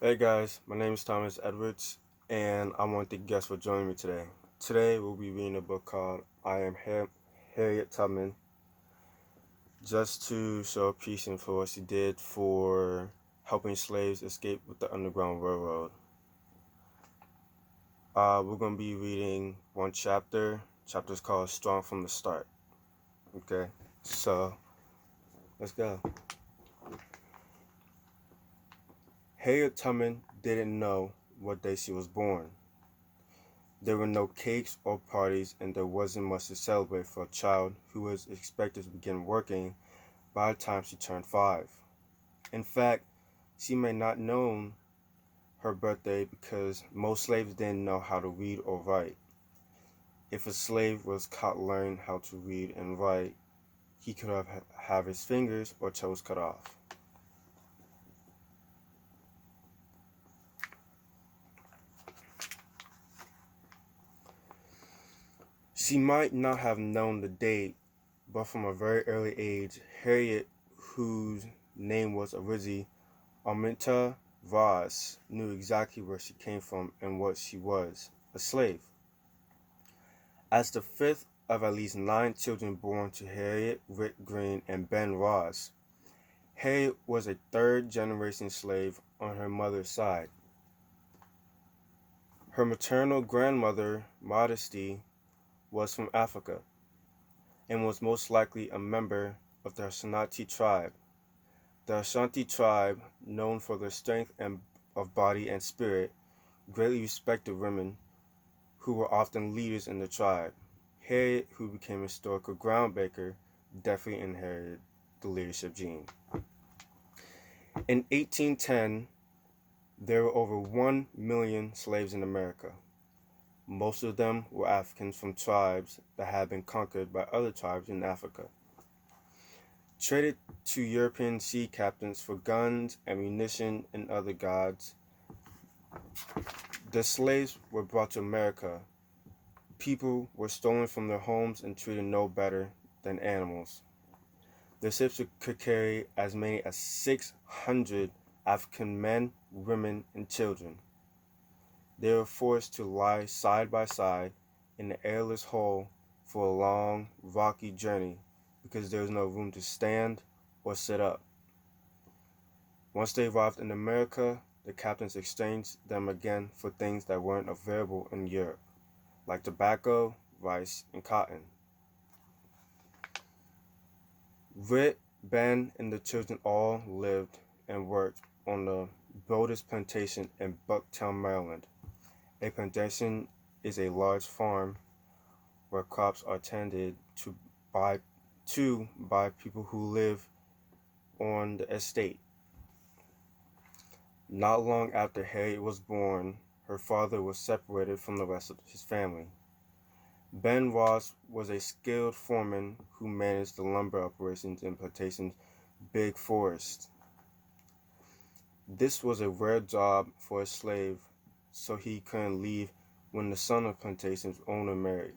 Hey guys, my name is Thomas Edwards, and I want to thank you guys for joining me today. Today we'll be reading a book called I Am Harriet Tubman, just to show appreciation for what she did for helping slaves escape with the Underground Railroad. We're going to be reading one chapter. Chapter is called Strong from the Start. Okay, so let's go. Harriet Tubman didn't know what day she was born. There were no cakes or parties, and there wasn't much to celebrate for a child who was expected to begin working by the time she turned 5. In fact, she may not known her birthday because most slaves didn't know how to read or write. If a slave was caught learning how to read and write, he could have his fingers or toes cut off. She might not have known the date, but from a very early age, Harriet, whose name was originally Arminta Voss, knew exactly where she came from and what she was, a slave. As the fifth of at least 9 children born to Harriet, Rick Green, and Ben Ross, Harriet was a third-generation slave on her mother's side. Her maternal grandmother, Modesty, was from Africa and was most likely a member of the Ashanti tribe. The Ashanti tribe, known for their strength of body and spirit, greatly respected women who were often leaders in the tribe. Harriet, who became a historical groundbreaker, definitely inherited the leadership gene. In 1810, there were over 1 million slaves in America. Most of them were Africans from tribes that had been conquered by other tribes in Africa. Traded to European sea captains for guns, ammunition, and other goods, the slaves were brought to America. People were stolen from their homes and treated no better than animals. The ships could carry as many as 600 African men, women, and children. They were forced to lie side by side in the airless hull for a long, rocky journey because there was no room to stand or sit up. Once they arrived in America, the captains exchanged them again for things that weren't available in Europe, like tobacco, rice, and cotton. Rit, Ben, and the children all lived and worked on the Brodus Plantation in Bucktown, Maryland. A plantation is a large farm where crops are tended by people who live on the estate. Not long after Harriet was born, her father was separated from the rest of his family. Ben Ross was a skilled foreman who managed the lumber operations in plantation's big forest. This was a rare job for a slave, so he couldn't leave when the son of plantation's owner married.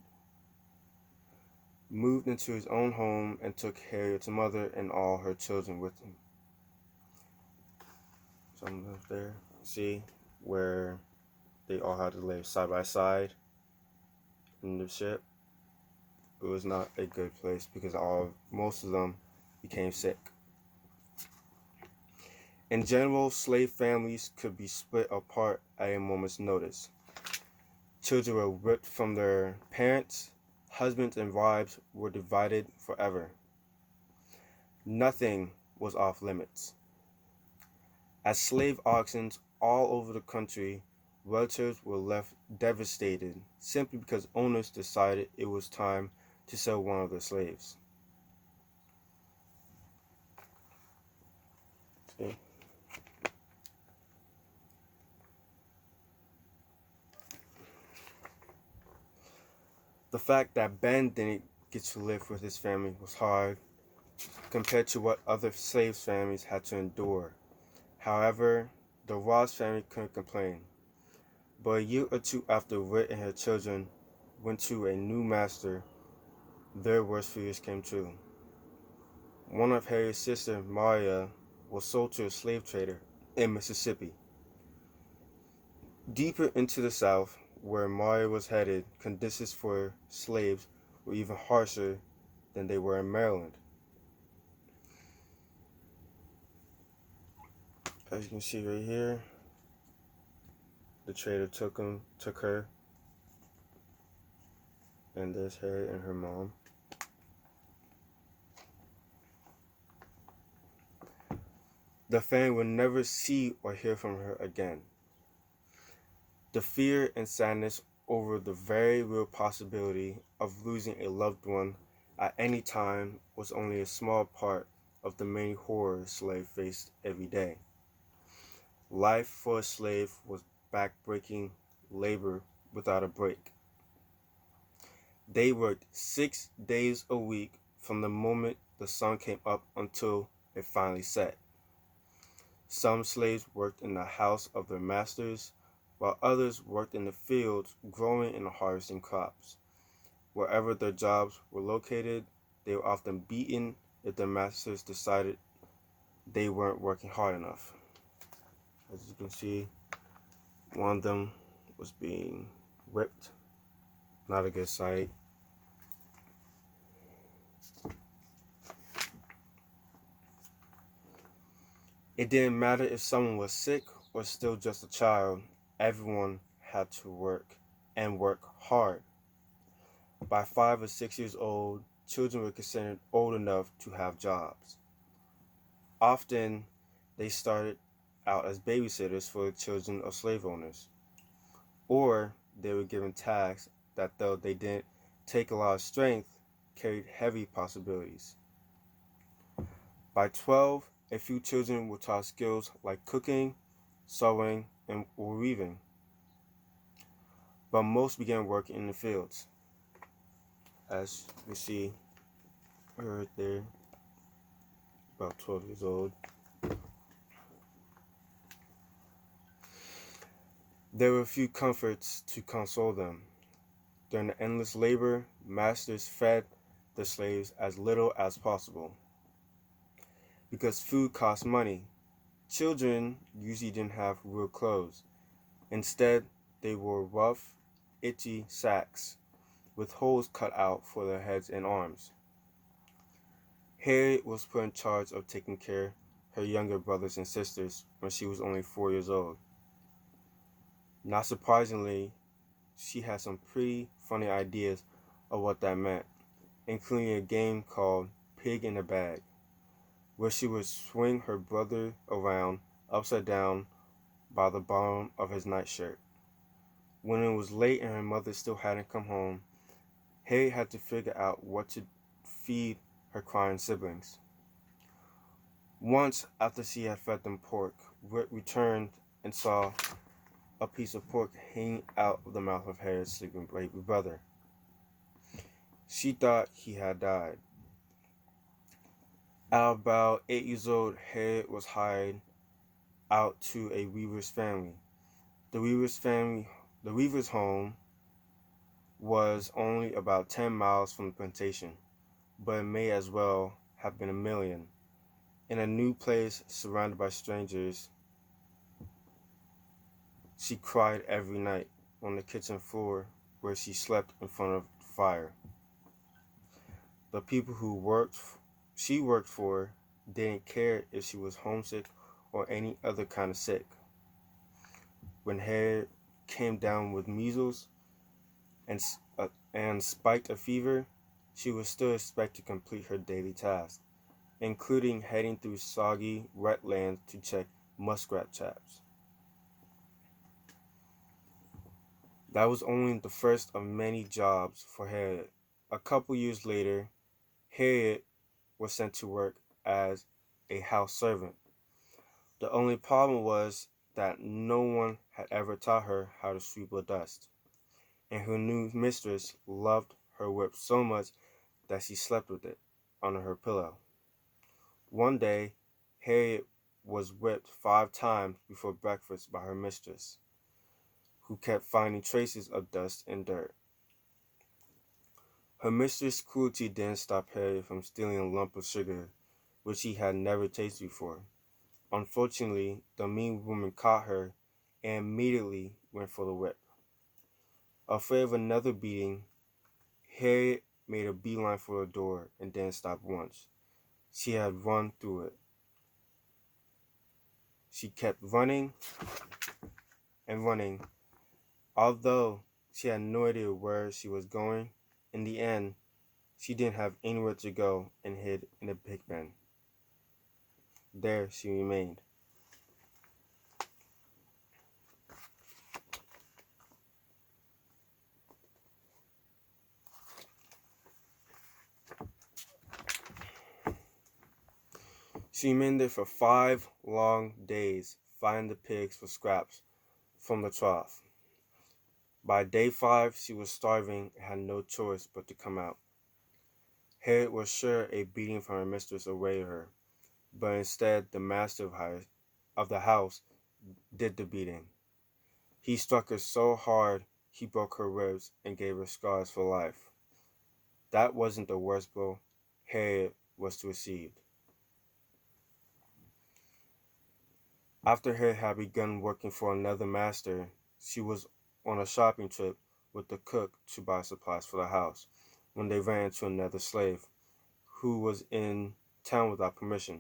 Moved into his own home and took Harriet's mother and all her children with him. Some up there, see where they all had to live side by side in the ship. It was not a good place because most of them became sick. In general, slave families could be split apart at a moment's notice. Children were ripped from their parents, husbands and wives were divided forever. Nothing was off limits. At slave auctions all over the country, relatives were left devastated simply because owners decided it was time to sell one of their slaves. See? The fact that Ben didn't get to live with his family was hard compared to what other slave families had to endure. However, the Ross family couldn't complain. But a year or two after Rit and her children went to a new master, their worst fears came true. One of Harriet's sisters, Maria, was sold to a slave trader in Mississippi. Deeper into the South, where Mari was headed, conditions for slaves were even harsher than they were in Maryland. As you can see right here, the trader took her, and there's Harriet and her mom. The family would never see or hear from her again. The fear and sadness over the very real possibility of losing a loved one at any time was only a small part of the many horrors slaves faced every day. Life for a slave was backbreaking labor without a break. They worked 6 days a week from the moment the sun came up until it finally set. Some slaves worked in the house of their masters, while others worked in the fields growing and harvesting crops. Wherever their jobs were located, they were often beaten if their masters decided they weren't working hard enough. As you can see, one of them was being whipped. Not a good sight. It didn't matter if someone was sick or still just a child, everyone had to work and work hard. By 5 or 6 years old, children were considered old enough to have jobs. Often, they started out as babysitters for the children of slave owners, or they were given tasks that, though they didn't take a lot of strength, carried heavy possibilities. By 12, a few children were taught skills like cooking, sewing, and weaving, but most began working in the fields. As you see right there, about 12 years old. There were few comforts to console them. During the endless labor, masters fed the slaves as little as possible. Because food cost money, children usually didn't have real clothes. Instead, they wore rough, itchy sacks with holes cut out for their heads and arms. Harriet was put in charge of taking care of her younger brothers and sisters when she was only 4 years old. Not surprisingly, she had some pretty funny ideas of what that meant, including a game called Pig in a Bag, where she would swing her brother around upside down by the bottom of his nightshirt. When it was late and her mother still hadn't come home, Harriet had to figure out what to feed her crying siblings. Once, after she had fed them pork, Whit returned and saw a piece of pork hanging out of the mouth of Harriet's sleeping baby brother. She thought he had died. At about 8 years old, Harriet was hired out to a weaver's family. The weaver's home was only about 10 miles from the plantation, but it may as well have been a million. In a new place surrounded by strangers, she cried every night on the kitchen floor where she slept in front of the fire. The people she worked for didn't care if she was homesick or any other kind of sick. When Harriet came down with measles and spiked a fever, she was still expected to complete her daily tasks, including heading through soggy, wet land to check muskrat traps. That was only the first of many jobs for Harriet. A couple years later, Harriet was sent to work as a house servant. The only problem was that no one had ever taught her how to sweep or dust, and her new mistress loved her whip so much that she slept with it under her pillow. One day, Harriet was whipped 5 times before breakfast by her mistress, who kept finding traces of dust and dirt. Her mistress' cruelty didn't stop Harriet from stealing a lump of sugar, which she had never tasted before. Unfortunately, the mean woman caught her and immediately went for the whip. Afraid of another beating, Harriet made a beeline for the door and didn't stop once. She had run through it. She kept running and running. Although she had no idea where she was going, in the end, she didn't have anywhere to go and hid in a pig pen. There she remained. She remained there for 5 long days, fighting the pigs for scraps from the trough. By day 5, she was starving and had no choice but to come out. Harriet was sure a beating from her mistress awaited her, but instead the master of the house did the beating. He struck her so hard he broke her ribs and gave her scars for life. That wasn't the worst blow Harriet was to receive. After Harriet had begun working for another master, she was on a shopping trip with the cook to buy supplies for the house when they ran into another slave who was in town without permission.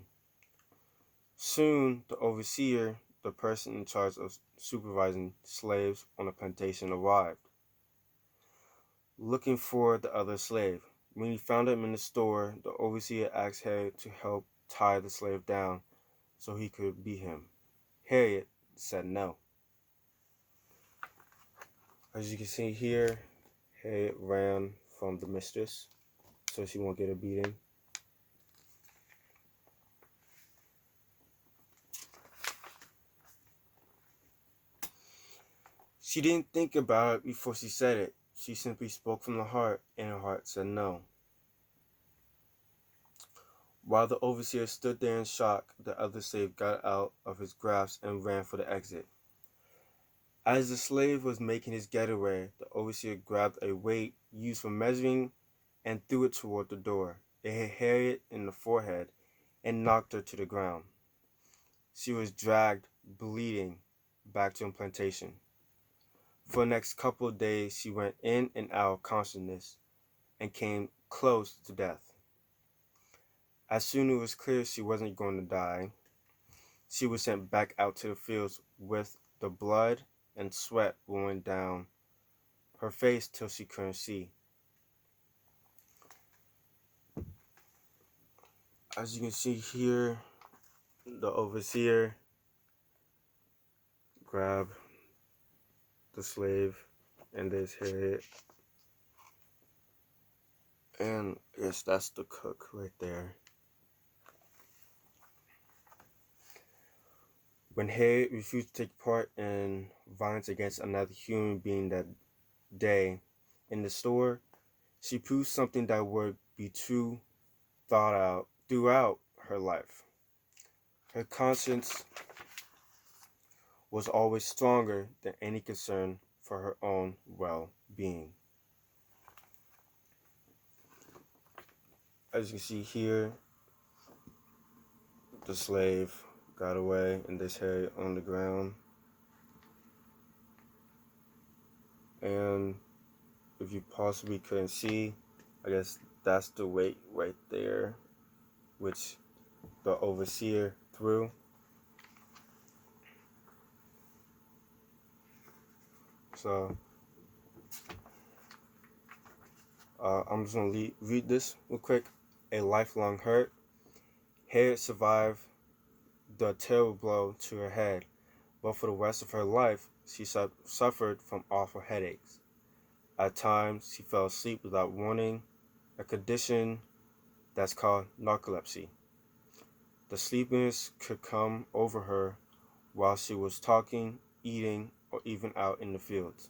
Soon, the overseer, the person in charge of supervising slaves on the plantation, arrived, looking for the other slave. When he found him in the store, the overseer asked Harriet to help tie the slave down so he could beat him. Harriet said no. As you can see here, Harriet ran from the mistress so she won't get a beating. She didn't think about it before she said it. She simply spoke from the heart, and her heart said no. While the overseer stood there in shock, the other slave got out of his grasp and ran for the exit. As the slave was making his getaway, the overseer grabbed a weight used for measuring and threw it toward the door. It hit Harriet in the forehead and knocked her to the ground. She was dragged, bleeding, back to the plantation. For the next couple of days, she went in and out of consciousness and came close to death. As soon as it was clear she wasn't going to die, she was sent back out to the fields with the blood and sweat rolling down her face till she couldn't see. As you can see here, the overseer grabbed the slave and there's Harriet. And yes, that's the cook right there. When Harriet refused to take part in violence against another human being that day in the store, she proved something that would be true throughout her life. Her conscience was always stronger than any concern for her own well-being. As you can see here, the slave got away and there's Harriet on the ground. And if you possibly couldn't see, I guess that's the weight right there, which the overseer threw. So I'm just going to read this real quick. A lifelong hurt. Harriet survived the terrible blow to her head, but for the rest of her life, she suffered from awful headaches. At times, she fell asleep without warning, a condition that's called narcolepsy. The sleepiness could come over her while she was talking, eating, or even out in the fields.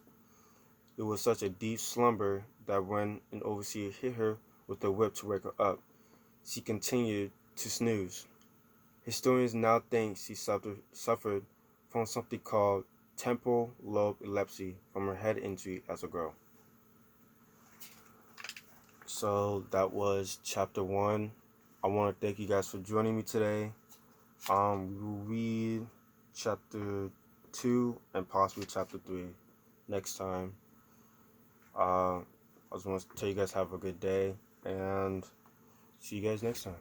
It was such a deep slumber that when an overseer hit her with a whip to wake her up, she continued to snooze. Historians now think she suffered from something called temporal lobe epilepsy from her head injury as a girl. So that was chapter 1. I want to thank you guys for joining me today. We'll read chapter 2 and possibly chapter 3 next time. I just want to tell you guys have a good day and see you guys next time.